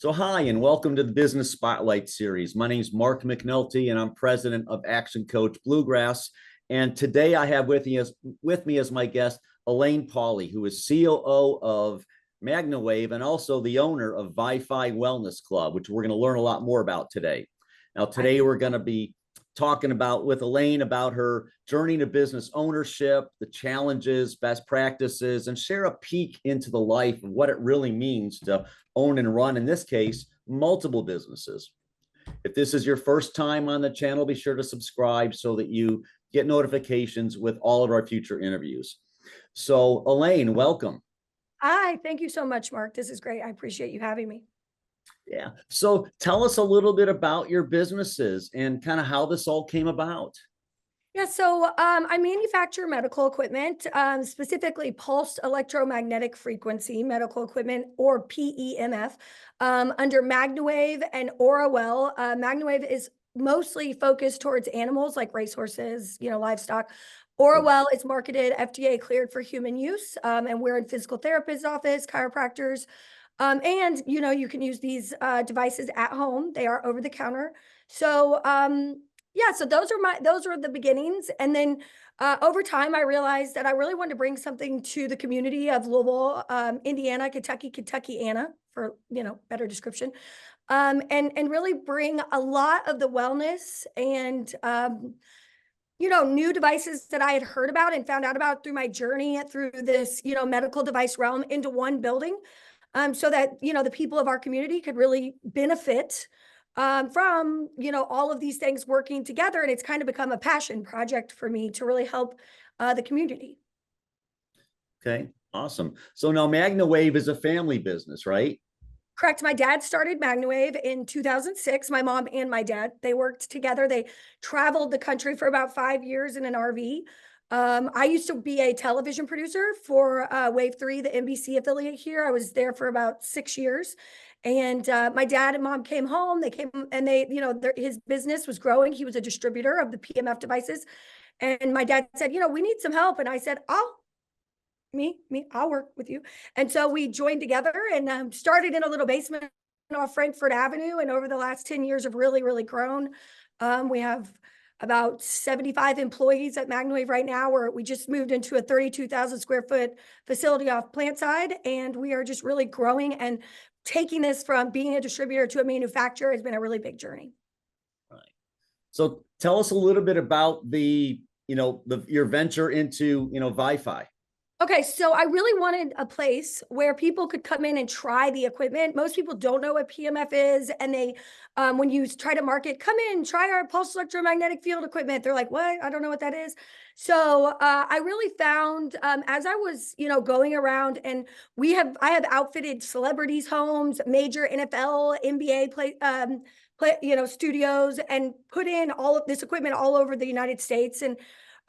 So hi, and welcome to the Business Spotlight Series. My name is Mark McNulty, and I'm president of Action Coach Bluegrass. And today I have with me as my guest, Alane Paulley, who is COO of MagnaWave and also the owner of VyFy Wellness Club, which we're going to learn a lot more about today. Now, today we're going to be talking with Alane about her journey to business ownership, the challenges, best practices, and share a peek into the life of what it really means to own and run, in this case, multiple businesses. If this is your first time on the channel, be sure to subscribe so that you get notifications with all of our future interviews. So Alane, welcome. Hi, thank you so much, Mark. This is great. I appreciate you having me. Yeah. So tell us a little bit about your businesses and kind of how this all came about. Yeah, so I manufacture medical equipment, specifically pulsed electromagnetic frequency medical equipment, or PEMF, under MagnaWave and Well. MagnaWave is mostly focused towards animals like racehorses, livestock. Well is marketed FDA cleared for human use, and we're in physical therapist office, chiropractors, and you can use these devices at home. They are over the counter. So yeah, so those are the beginnings. And then over time, I realized that I really wanted to bring something to the community of Louisville, Indiana, Kentucky-Anna, for better description, and really bring a lot of the wellness and new devices that I had heard about and found out about through my journey through this medical device realm into one building, so that the people of our community could really benefit from all of these things working together. And it's kind of become a passion project for me to really help the community. Okay, awesome. So now MagnaWave is a family business, right? Correct. My dad started MagnaWave in 2006. My mom and my dad, they worked together. They traveled the country for about 5 years in an RV. I used to be a television producer for Wave 3, the NBC affiliate here. I was there for about 6 years. And my dad and mom came home. They came and his business was growing. He was a distributor of the PEMF devices. And my dad said, we need some help. And I said, I'll work with you. And so we joined together and started in a little basement off Frankfurt Avenue. And over the last 10 years have really, really grown. We have about 75 employees at MagnaWave right now, where we just moved into a 32,000 square foot facility off Plantside. And we are just really growing, and taking this from being a distributor to a manufacturer has been a really big journey. Right. So tell us a little bit about your venture into, VyFy. Okay, so I really wanted a place where people could come in and try the equipment. Most people don't know what PEMF is, and they, when you try to market, come in, try our pulse electromagnetic field equipment, they're like, what? I don't know what that is. So I really found, as I was, going around, and I have outfitted celebrities' homes, major NFL, NBA studios, and put in all of this equipment all over the United States. And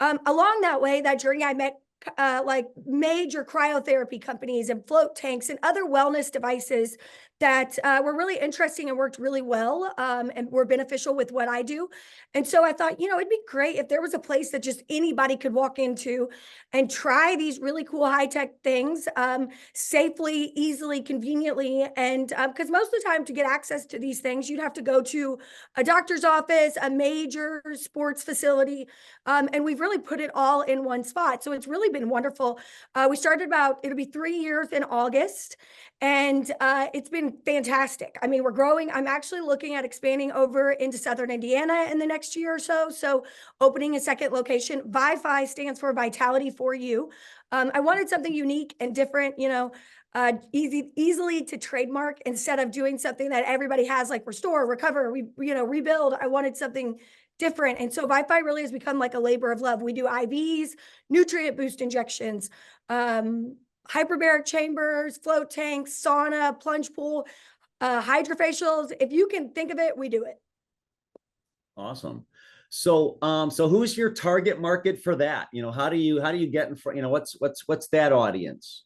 along that journey, I met like major cryotherapy companies and float tanks and other wellness devices that were really interesting and worked really well, and were beneficial with what I do. And so I thought, it'd be great if there was a place that just anybody could walk into and try these really cool high-tech things safely, easily, conveniently. And because most of the time, to get access to these things, you'd have to go to a doctor's office, a major sports facility, and we've really put it all in one spot. So it's really been wonderful. We started it'll be 3 years in August, and it's been fantastic. I mean, we're growing. I'm actually looking at expanding over into Southern Indiana in the next year or so. So opening a second location. VyFy stands for Vitality for You. I wanted something unique and different, easily to trademark, instead of doing something that everybody has, like restore, recover, rebuild. I wanted something different. And so VyFy really has become like a labor of love. We do IVs, nutrient boost injections, hyperbaric chambers, float tanks, sauna, plunge pool, hydrofacials. If you can think of it, we do it. Awesome. So who's your target market for that? How do you get in front, what's that audience?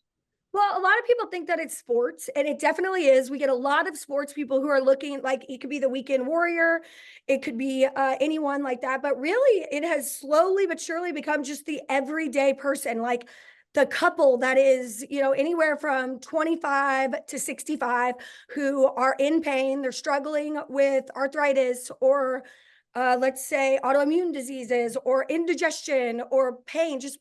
Well, a lot of people think that it's sports, and it definitely is. We get a lot of sports people who are looking, like it could be the weekend warrior, it could be anyone like that. But really, it has slowly but surely become just the everyday person. Like the couple that is, anywhere from 25 to 65 who are in pain, they're struggling with arthritis or let's say autoimmune diseases or indigestion or pain, just,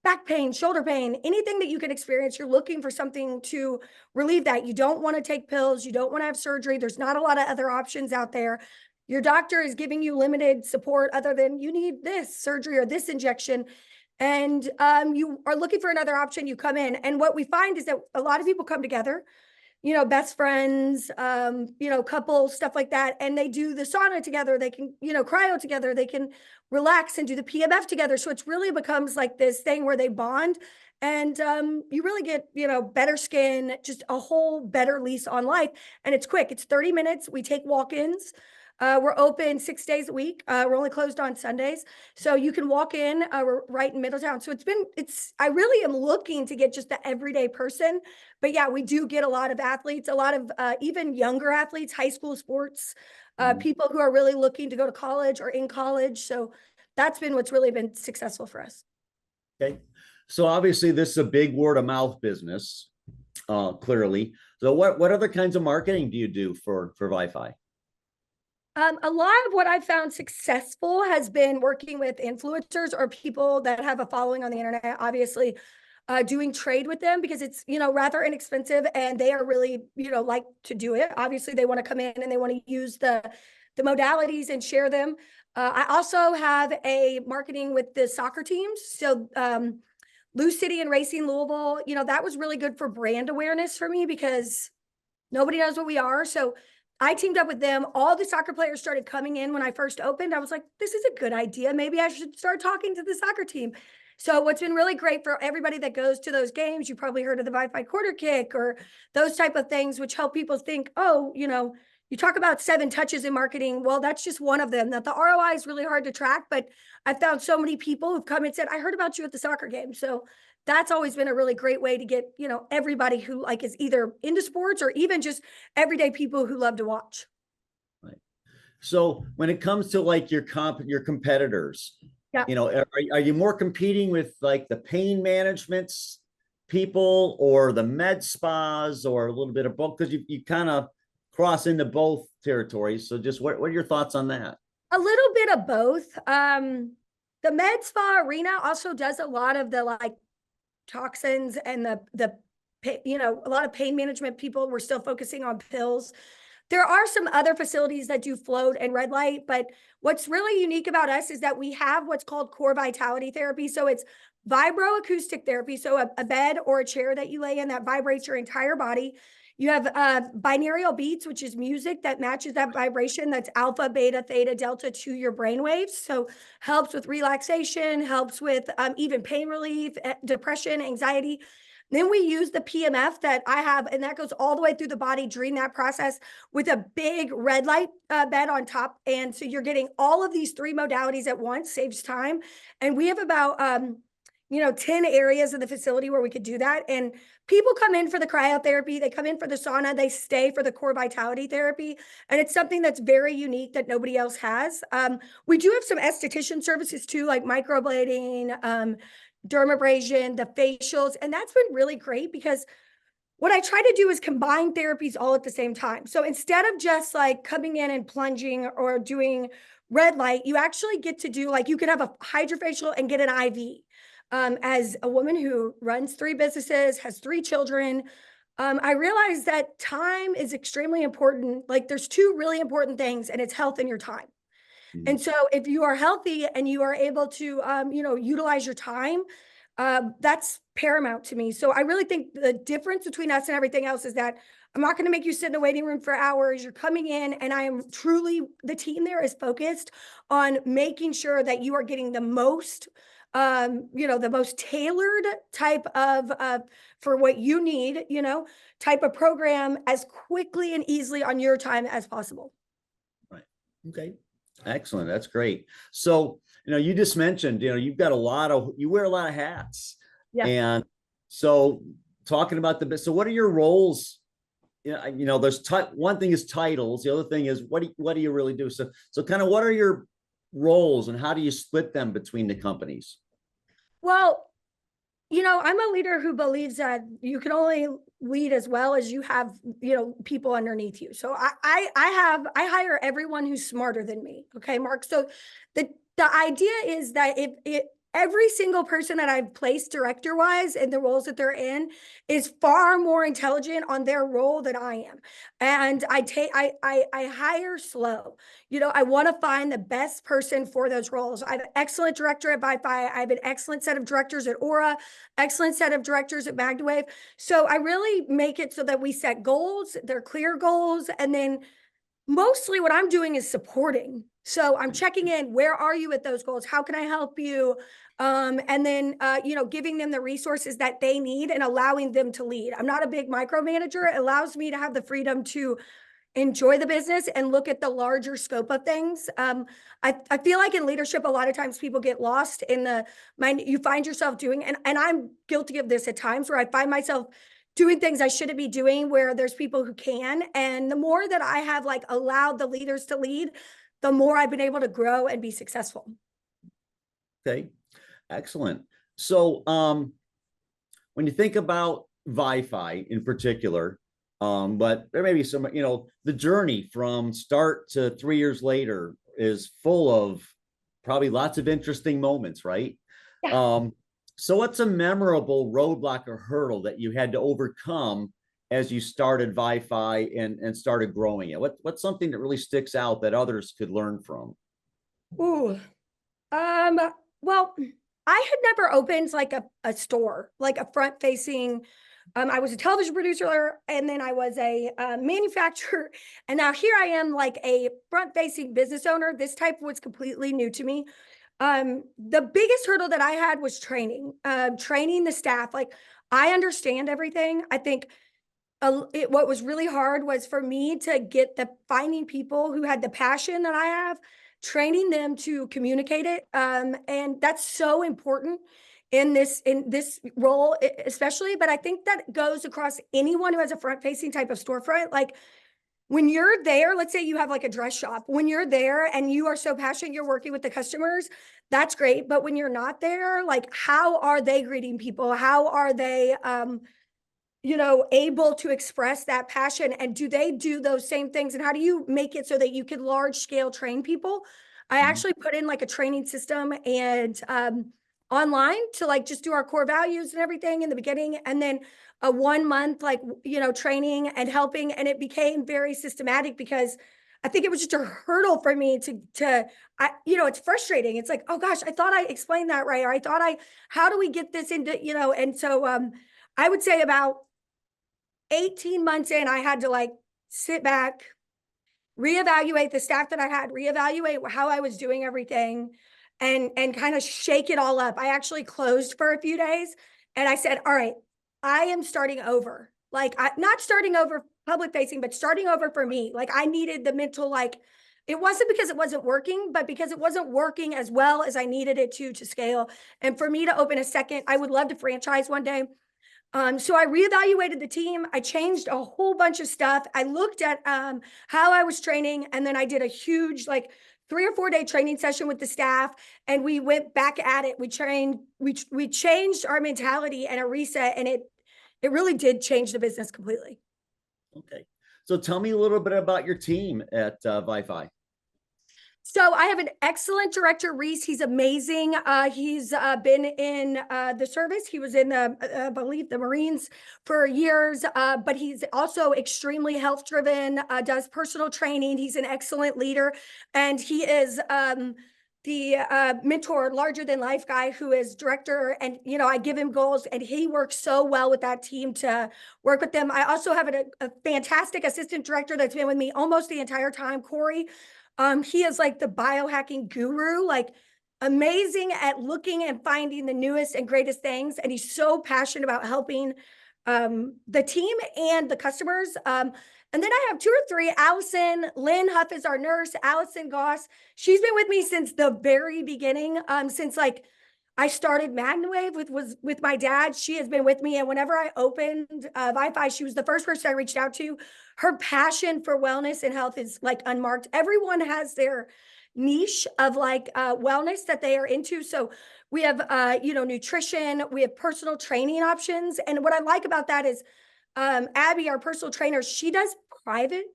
back pain, shoulder pain, anything that you can experience, you're looking for something to relieve that. You don't want to take pills. You don't want to have surgery. There's not a lot of other options out there. Your doctor is giving you limited support other than you need this surgery or this injection. And you are looking for another option, you come in. And what we find is that a lot of people come together, best friends, couples, stuff like that. And they do the sauna together. They can, cryo together. They can relax and do the PEMF together. So it's really becomes like this thing where they bond and you really get, better skin, just a whole better lease on life. And it's quick. It's 30 minutes. We take walk-ins. We're open 6 days a week. We're only closed on Sundays. So you can walk in, we're right in Middletown. So I really am looking to get just the everyday person. But yeah, we do get a lot of athletes, a lot of even younger athletes, high school sports, people who are really looking to go to college or in college. So that's been what's really been successful for us. Okay. So obviously this is a big word of mouth business, clearly. So what other kinds of marketing do you do for VyFy? A lot of what I've found successful has been working with influencers or people that have a following on the internet, obviously doing trade with them because it's, rather inexpensive and they are really, like to do it. Obviously they want to come in and they want to use the modalities and share them. I also have a marketing with the soccer teams. So Lou City and Racing Louisville, that was really good for brand awareness for me because nobody knows what we are. So I teamed up with them. All the soccer players started coming in when I first opened. I was like, this is a good idea. Maybe I should start talking to the soccer team. So what's been really great for everybody that goes to those games, you probably heard of the VyFy quarter kick or those type of things, which help people think, oh, you talk about 7 touches in marketing. Well, that's just one of them. That the ROI is really hard to track, but I found so many people who've come and said, I heard about you at the soccer game. So that's always been a really great way to get, everybody who is either into sports or even just everyday people who love to watch. Right. So when it comes to your competitors, yeah. Are you more competing with the pain management people or the med spas or a little bit of both? Because you kind of cross into both territories. So just what are your thoughts on that? A little bit of both. The med spa arena also does a lot of the toxins and the a lot of pain management people. We're still focusing on pills. There are some other facilities that do float and red light, but what's really unique about us is that we have what's called core vitality therapy. So it's vibroacoustic therapy. So a bed or a chair that you lay in that vibrates your entire body. You have binaural beats, which is music that matches that vibration. That's alpha, beta, theta, delta to your brain waves. So helps with relaxation, helps with even pain relief, depression, anxiety. Then we use the PEMF that I have, and that goes all the way through the body during that process with a big red light bed on top. And so you're getting all of these 3 modalities at once, saves time. And we have about 10 areas of the facility where we could do that. And people come in for the cryotherapy, they come in for the sauna, they stay for the core vitality therapy. And it's something that's very unique that nobody else has. We do have some esthetician services too, like microblading, dermabrasion, the facials. And that's been really great because what I try to do is combine therapies all at the same time. So instead of just coming in and plunging or doing red light, you actually get to do you can have a hydrofacial and get an IV. As a woman who runs 3 businesses, has 3 children, I realized that time is extremely important. There's 2 really important things, and it's health and your time. Mm-hmm. And so if you are healthy and you are able to, utilize your time, that's paramount to me. So I really think the difference between us and everything else is that I'm not going to make you sit in a waiting room for hours. You're coming in, and I am truly, the team there is focused on making sure that you are getting the most the most tailored type of, for what you need, type of program as quickly and easily on your time as possible. Right. Okay. Excellent. That's great. So, you just mentioned, you've got you wear a lot of hats. Yeah. And so talking about so what are your roles? There's one thing is titles. The other thing is, what do you really do? So kind of what are your roles and how do you split them between the companies? Well, I'm a leader who believes that you can only lead as well as you have, people underneath you. So I hire everyone who's smarter than me. Okay, Mark. So the idea is that if every single person that I've placed director wise in the roles that they're in is far more intelligent on their role than I am. And I hire slow. I want to find the best person for those roles. I have an excellent director at VyFy. I have an excellent set of directors at Aura, excellent set of directors at MagnaWave. So I really make it so that we set goals, they're clear goals, and then mostly what I'm doing is supporting. So I'm checking in, where are you at those goals? How can I help you? And then, giving them the resources that they need and allowing them to lead. I'm not a big micromanager. It allows me to have the freedom to enjoy the business and look at the larger scope of things. I feel like in leadership, a lot of times people get lost in the mind. You find yourself doing, and I'm guilty of this at times where I find myself doing things I shouldn't be doing where there's people who can. And the more that I have like allowed the leaders to lead, the more I've been able to grow and be successful. Okay, excellent. So when you think about VyFy in particular, but there may be some, the journey from start to 3 years later is full of probably lots of interesting moments, right? Yeah. So what's a memorable roadblock or hurdle that you had to overcome as you started VyFy and started growing it? What's something that really sticks out that others could learn from? Ooh. Well, I had never opened like a store, like a front facing. I was a television producer and then I was a manufacturer. And now here I am like a front facing business owner. This type was completely new to me. The biggest hurdle that I had was training the staff. Like I understand everything. I think what was really hard was for me to get finding people who had the passion that I have, training them to communicate it. And that's so important in this role, especially. But I think that goes across anyone who has a front facing type of storefront. Like when you're there, let's say you have like a dress shop, when you're there and you are so passionate, you're working with the customers, that's great. But when you're not there, like how are they greeting people? How are they, able to express that passion? And do they do those same things? And how do you make it so that you can large scale train people? I Mhm. actually put in like a training system and online to like just do our core values and everything in the beginning. And then a 1 month, like, training and helping. And it became very systematic because I think it was just a hurdle for me it's frustrating. It's like, oh gosh, I thought I explained that right. Or how do we get this into, and so, I would say about 18 months in, I had to like sit back, reevaluate the staff that I had, reevaluate how I was doing everything and kind of shake it all up. I actually closed for a few days and I said, all right, I am starting over. Like not starting over public facing, but starting over for me. Like I needed the mental, like it wasn't because it wasn't working, but because it wasn't working as well as I needed it to scale. And for me to open a second, I would love to franchise one day. So I reevaluated the team. I changed a whole bunch of stuff. I looked at how I was training, and then I did a huge, like 3 or 4 day training session with the staff, and we went back at it. We trained, we changed our mentality and a reset, and it really did change the business completely. Okay. So tell me a little bit about your team at VyFy. So I have an excellent director, Reese. He's amazing. He's been in the service. He was in I believe, the Marines for years, but he's also extremely health driven, does personal training. He's an excellent leader. And he is the mentor, larger than life guy who is director. And, I give him goals and he works so well with that team to work with them. I also have a fantastic assistant director that's been with me almost the entire time, Corey. He is like the biohacking guru, like amazing at looking and finding the newest and greatest things. And he's so passionate about helping the team and the customers. And then I have 2 or 3. Allison Lynn Huff is our nurse. Allison Goss, she's been with me since the very beginning. Since like I started MagnaWave with my dad. She has been with me, and whenever I opened VyFy, she was the first person I reached out to. Her passion for wellness and health is like unmarked. Everyone has their niche of like wellness that they are into. So we have, you know, nutrition, we have personal training options. And what I like about that is Abby, our personal trainer, she does private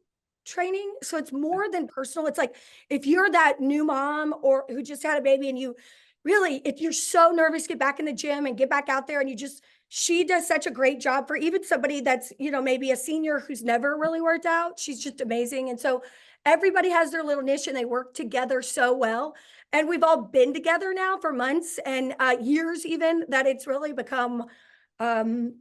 training. So it's more than personal. It's like if you're that new mom or who just had a baby and you really, if you're so nervous, get back in the gym and get back out there and you just, she does such a great job for even somebody that's, you know, maybe a senior who's never really worked out. She's just amazing. And so everybody has their little niche and they work together so well. And we've all been together now for months and years even, that it's really become um,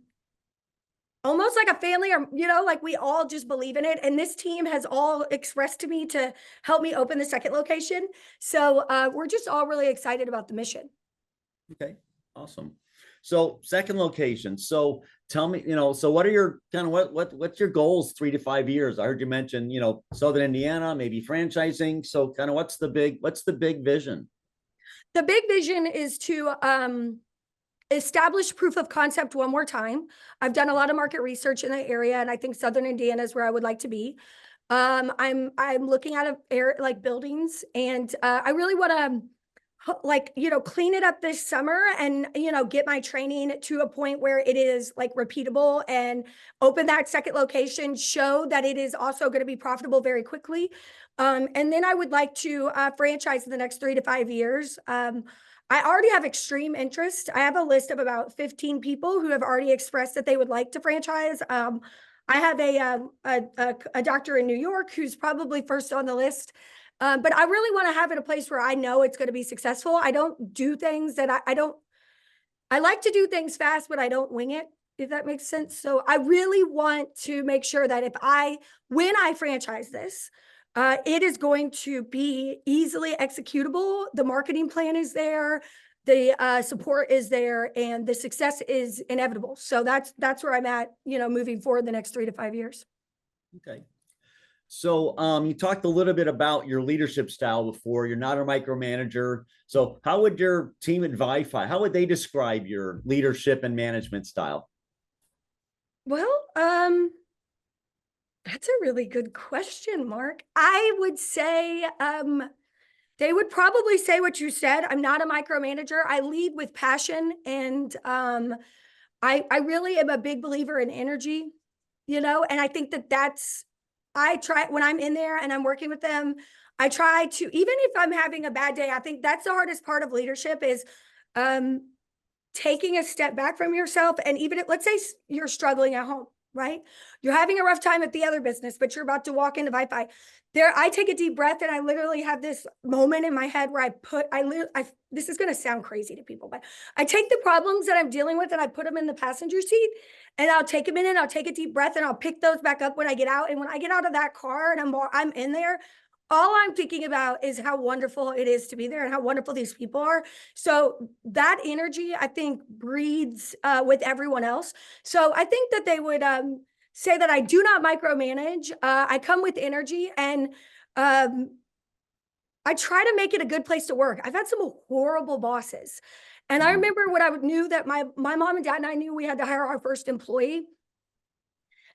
almost like a family, or, you know, like we all just believe in it. And this team has all expressed to me to help me open the second location. So we're just all really excited about the mission. Okay, awesome. So second location. So tell me, you know, so what are your kind of what's your goals 3 to 5 years? I heard you mention, you know, Southern Indiana, maybe franchising. So kind of what's the big vision? The big vision is to establish proof of concept one more time. I've done a lot of market research in the area, and I think Southern Indiana is where I would like to be. I'm looking at like buildings, and I really want to like, you know, clean it up this summer and, you know, get my training to a point where it is like repeatable and open that second location, show that it is also going to be profitable very quickly. And then I would like to franchise in the next 3 to 5 years. I already have extreme interest. I have a list of about 15 people who have already expressed that they would like to franchise. I have a doctor in New York who's probably first on the list. But I really want to have it a place where I know it's going to be successful. I don't do things that I like to do things fast, but I don't wing it, if that makes sense. So I really want to make sure that when I franchise this, it is going to be easily executable. The marketing plan is there, the support is there, and the success is inevitable. So that's where I'm at, you know, moving forward the next 3 to 5 years. Okay. So you talked a little bit about your leadership style before. You're not a micromanager. So how would your team at VyFy, how would they describe your leadership and management style? Well, that's a really good question, Mark. I would say they would probably say what you said. I'm not a micromanager. I lead with passion, and I really am a big believer in energy, you know, and I think I try when I'm in there and I'm working with them, I try to, even if I'm having a bad day, I think that's the hardest part of leadership is taking a step back from yourself. And even if, let's say you're struggling at home, right? You're having a rough time at the other business, but you're about to walk into VyFy. I take a deep breath and I literally have this moment in my head where this is going to sound crazy to people, but I take the problems that I'm dealing with and I put them in the passenger seat, and I'll take a minute, I'll take a deep breath, and I'll pick those back up when I get out. And when I get out of that car and I'm in there, all I'm thinking about is how wonderful it is to be there and how wonderful these people are. So that energy, I think, breeds with everyone else. So I think that they would say that I do not micromanage. I come with energy, and I try to make it a good place to work. I've had some horrible bosses. And I remember when I knew that my mom and dad and I knew we had to hire our first employee.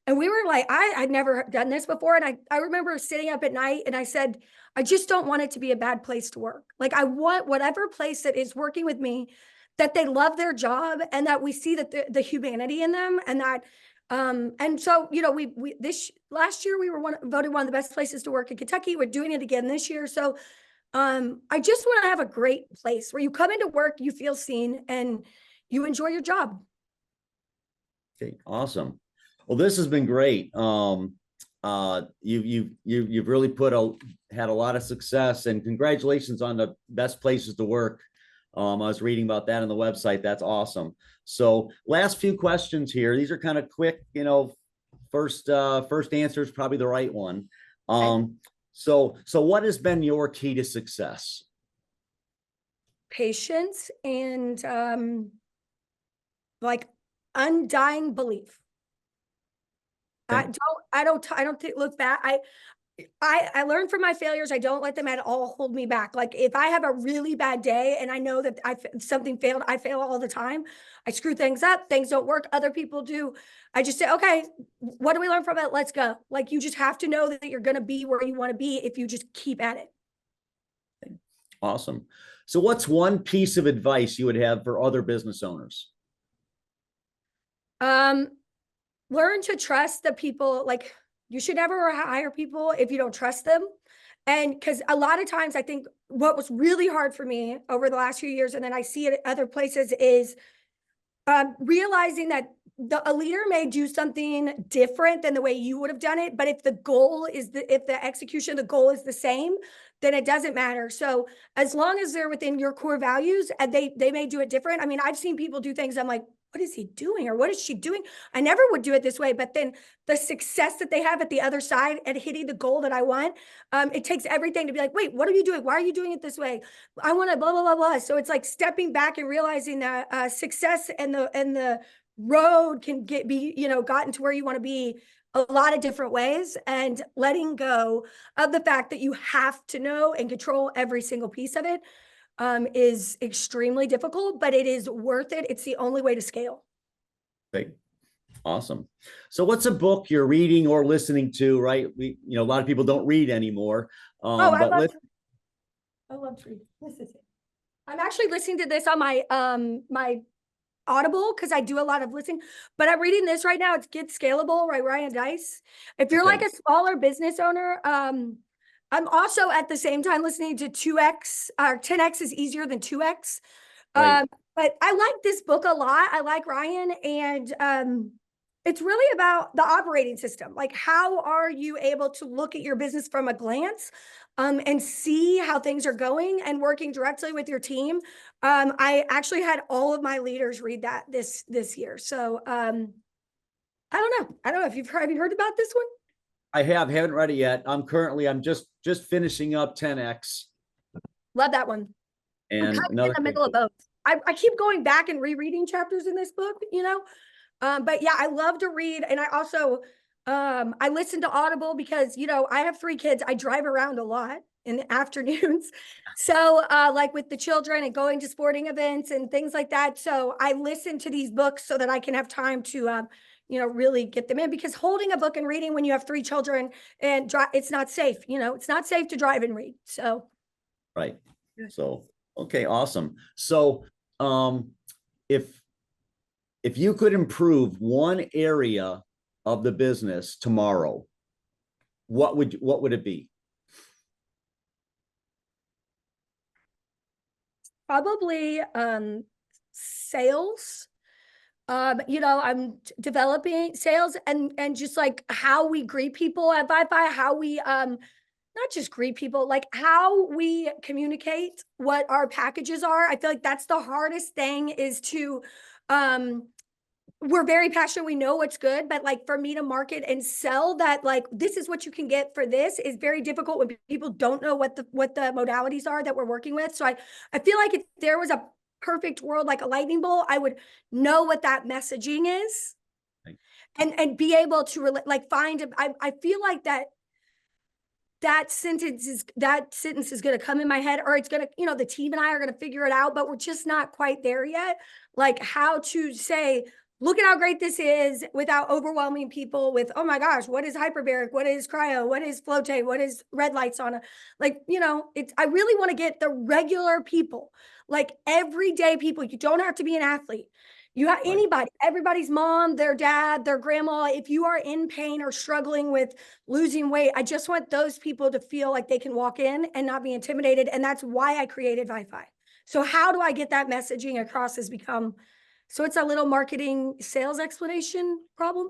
And we were like, I'd never done this before. And I remember sitting up at night and I said, I just don't want it to be a bad place to work. Like, I want whatever place that is working with me, that they love their job and that we see that the humanity in them. And that, and so, you know, this last year we were voted one of the best places to work in Kentucky. We're doing it again this year. So I just want to have a great place where you come into work, you feel seen, and you enjoy your job. Okay, awesome. Well, this has been great. You've really had a lot of success, and congratulations on the best places to work. I was reading about that on the website. That's awesome. So last few questions here. These are kind of quick, you know, first answer is probably the right one. So what has been your key to success? Patience and like undying belief. Okay. I don't look back. I learn from my failures. I don't let them at all hold me back. Like, if I have a really bad day and I know that something failed, I fail all the time. I screw things up. Things don't work. Other people do. I just say, okay, what do we learn from it? Let's go. Like, you just have to know that you're going to be where you want to be if you just keep at it. Awesome. So what's one piece of advice you would have for other business owners? Learn to trust the people. Like, you should never hire people if you don't trust them. And because a lot of times I think what was really hard for me over the last few years, and then I see it at other places, is realizing that a leader may do something different than the way you would have done it, but if the goal is if the execution, the goal is the same, then it doesn't matter. So as long as they're within your core values, and they may do it different. I mean, I've seen people do things, I'm like, what is he doing, or what is she doing? I never would do it this way, but then the success that they have at the other side at hitting the goal that I want, it takes everything to be like, wait, what are you doing? Why are you doing it this way? I want to blah blah blah blah. So it's like stepping back and realizing that success and the road can be gotten to where you want to be a lot of different ways, and letting go of the fact that you have to know and control every single piece of it is extremely difficult, but it is worth it. It's the only way to scale. Great. Awesome. So what's a book you're reading or listening to, right? A lot of people don't read anymore. I love to read. This is it. I'm actually listening to this on my my Audible, because I do a lot of listening, but I'm reading this right now. It's Get Scalable by Ryan Dice. If you're like a smaller business owner, I'm also at the same time listening to 2X, or 10X is easier than 2X. Right. But I like this book a lot. I like Ryan, and it's really about the operating system. Like, how are you able to look at your business from a glance, and see how things are going, and working directly with your team. I actually had all of my leaders read that this year. So I don't know if have you heard about this one? I haven't read it yet. I'm just finishing up 10X. Love that one. And I'm kind of in the middle of both. I keep going back and rereading chapters in this book, but yeah, I love to read. And I also, I listen to Audible because, I have 3 kids. I drive around a lot in the afternoons. So, like with the children and going to sporting events and things like that. So I listen to these books so that I can have time to, really get them in, because holding a book and reading when you have 3 children and it's not safe. It's not safe to drive and read. So. Right. So, okay, awesome. So, if you could improve one area of the business tomorrow, what would it be? Probably sales. I'm developing sales, and just like how we greet people at VyFy, how we not just greet people, like how we communicate what our packages are. I feel like that's the hardest thing, is to we're very passionate. We know what's good, but like for me to market and sell that, like, this is what you can get for this, is very difficult when people don't know what the modalities are that we're working with. So I feel like if there was a perfect world, like a lightning bolt, I would know what that messaging is, and be able to like find. I feel like that sentence is going to come in my head, or it's going to, the team and I are going to figure it out, but we're just not quite there yet. Like, how to say, look at how great this is, without overwhelming people with, oh my gosh, what is hyperbaric? What is cryo? What is flotate? What is red light sauna? Like, I really want to get the regular people, like everyday people. You don't have to be an athlete. You have anybody, everybody's mom, their dad, their grandma. If you are in pain or struggling with losing weight, I just want those people to feel like they can walk in and not be intimidated. And that's why I created VyFy. So how do I get that messaging across has become, so it's a little marketing sales explanation problem.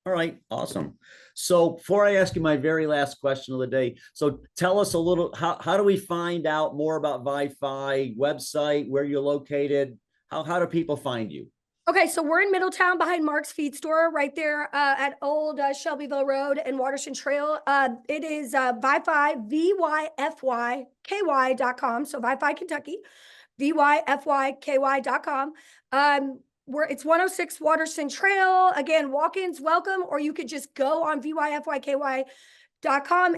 All right, awesome. So before I ask you my very last question of the day, so tell us a little, how do we find out more about VyFy, website, where you're located? How do people find you? Okay, so we're in Middletown behind Mark's Feed Store, right there at Old Shelbyville Road and Waterston Trail. It is VyFy, VyFyKY.com. So VyFy Kentucky, VyFyKY.com. It's 106 Waterston Trail. Again, walk-ins welcome, or you could just go on VyFyKY.com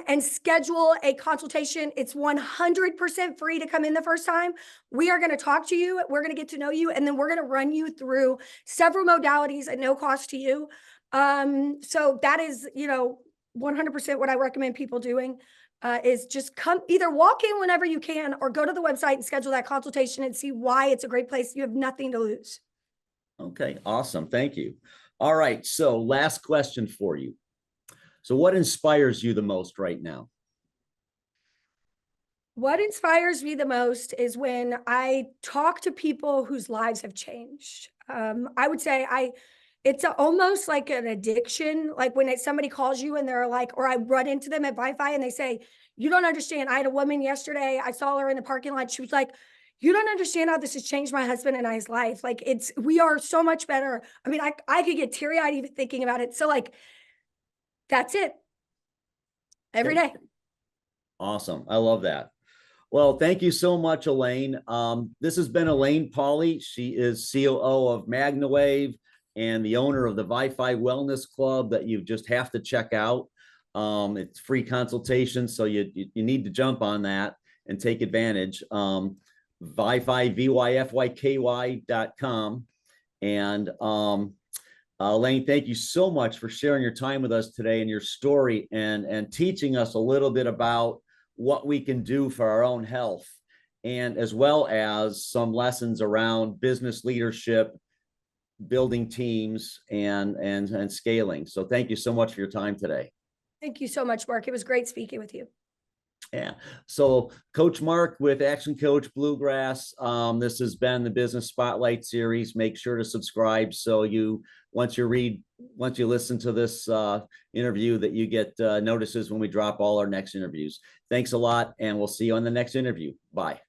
and schedule a consultation. It's 100% free to come in the first time. We are going to talk to you. We're going to get to know you, and then we're going to run you through several modalities at no cost to you. So that is, 100% what I recommend people doing. is just come, either walk in whenever you can or go to the website and schedule that consultation and see why it's a great place. You have nothing to lose. Okay, awesome. Thank you. All right, so last question for you. So what inspires you the most right now? What inspires me the most is when I talk to people whose lives have changed. I would say it's almost like an addiction. Like when somebody calls you and they're like, or I run into them at VyFy and they say, "You don't understand. I had a woman yesterday. I saw her in the parking lot. She was like, you don't understand how this has changed my husband and I's life. Like we are so much better." I mean, I could get teary eyed even thinking about it. So like, that's it every day. Awesome. I love that. Well, thank you so much, Alane. This has been Alane Paulley. She is COO of MagnaWave and the owner of the VyFy Wellness Club that you just have to check out. It's free consultation, so you need to jump on that and take advantage. VyFy, VYFYKY.com. And Alane, thank you so much for sharing your time with us today and your story and teaching us a little bit about what we can do for our own health, and as well as some lessons around business leadership, building teams, and scaling. So thank you so much for your time today. Thank you so much, Mark. It was great speaking with you. Yeah. So Coach Mark with Action Coach Bluegrass. This has been the Business Spotlight series. Make sure to subscribe so once you listen to this interview, that you get notices when we drop all our next interviews. Thanks a lot, and we'll see you on the next interview. Bye.